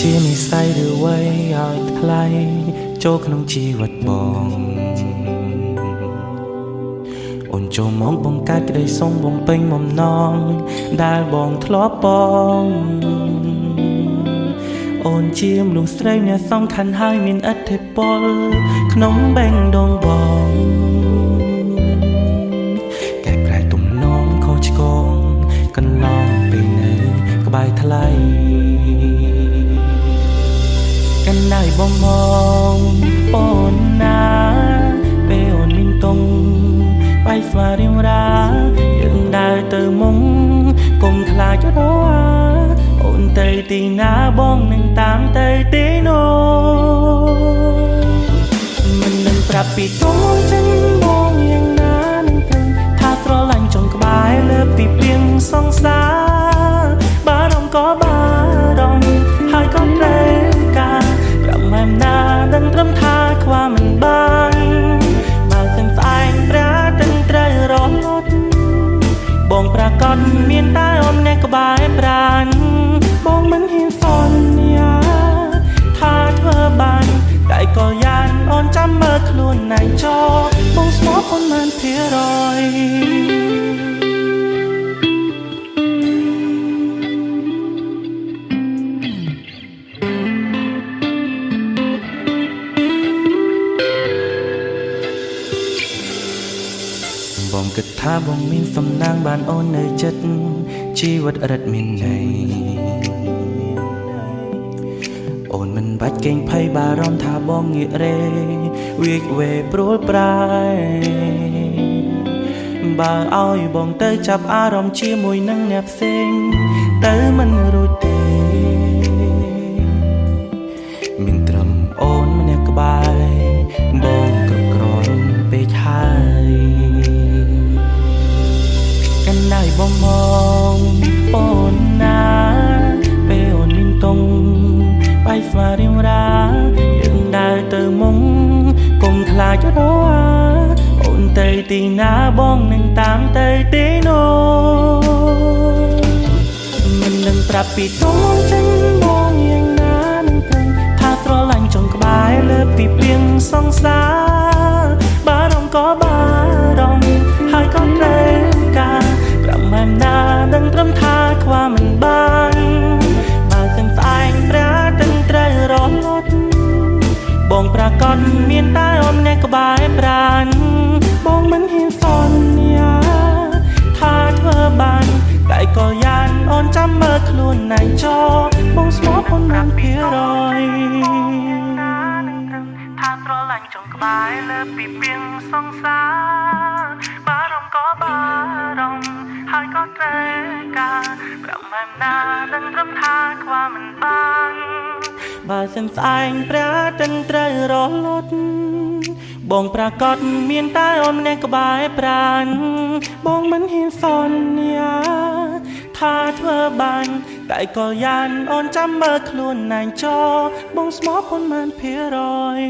ជានិស្ស័យឬអ្វីឲ្យថ្លៃចូលក្នុងជីវិតបងអូនចូលមកបង្កើតក្តីសុំបំពេញបំណងដែលបងធ្លាប់បងអូនជាមនុស្សស្រីអ្នកសំខាន់ហើយមានឥទ្ធិពលក្នុងបេះដូងបងកែប្រែទំនងខុសឆ្គងកន្លងពេលនៅក្បែរថ្លៃกันได้บ่มองអូនណាពេលអូនមានតុងไปស្វារៀងរាយើងដើរទៅមុងកុំខ្លាចរវ៉ាអូនទៅទីណាបងនឹងតាមទៅទីនោះមិននឹងប្រាប់ពីតុងចឹងបងយ៉ាងណានឹងព្រឹងថាស្រឡាញ់ចុងក្បែរលើពីពីងសងសាបារម្ភក៏បារម្ភហើយក៏ត្រូវការម៉ែមណាដឹងត្រឹមថាខ្វះមិនបានបើសិនស្អែកប្រាទឹកត្រូវរលត់បងប្រកាសមានតែអូនអ្នកក្បែរប្រានបងមិនហ៊ានសន្យាថាធ្វើបានតែក៏យ៉ាងអូនចាំមើលខ្លួនឯងចោលបងស្មោះអូនមិនភារយបងគិតថាបងមានសំណាងបានអូននៅចិត្តជីវិតរត់មានន័យអូនមិនបាច់កេងភ័យបារម្ភថាបងងាករេវាចវេព្រួលប្រែបើឲ្យបងទៅចាប់អារម្មណ៍ជាមួយនឹងអ្នកផ្សេងទៅមិនរួចទេមានត្រឹមអូនម្នាក់ក្បែរបងគ្រប់គ្រាន់ពេកហើយกันได้บ่มองអូនណាពេលអូនមានតុងไปស្វារៀងរាយើងដើរទៅមុងកុំខ្លាចរវ៉ាអូនទៅទីណាបងនឹងតាមទៅទីនោះមិននឹងប្រាប់ពីតុងចឹងបងយ៉ាងណានឹងព្រឹងថាស្រឡាញ់ចុងក្បែរលើពីពីងសងសាបារម្ភក៏បារម្ភហើយក៏ត្រូវការម៉ែមណាដឹងត្រឹមថាខ្វះមិនបានបើសិនស្អែកប្រាទឹកត្រូវរលត់បងប្រកាសមានតែអូនអ្នកក្បែរប្រានបងមិនហ៊ានសន្យាថាធ្វើបានតែក៏យ៉ាងអូនចាំមើលខ្លួនឯងចោលបងស្មោះអូនមិនភារយថាស្រឡាញ់ចុងក្បែរលើពីពីងសងសាបារម្ភក៏បារម្ភហើយក៏ត្រូវការប្រមាណណាដឹងត្រឹមថាខ្វះមិនបានបើសិនស្អែកប្រាទឹកត្រូវរលត់បងប្រកាសមានតែអូនម្នាក់ក្បែរប្រានបងមិនហ៊ានសន្យាថាធ្វើបានតែក៏យ៉ាងអូនចាំមើលខ្លួនឯងចោលបងស្មោះអូនមិនភារយ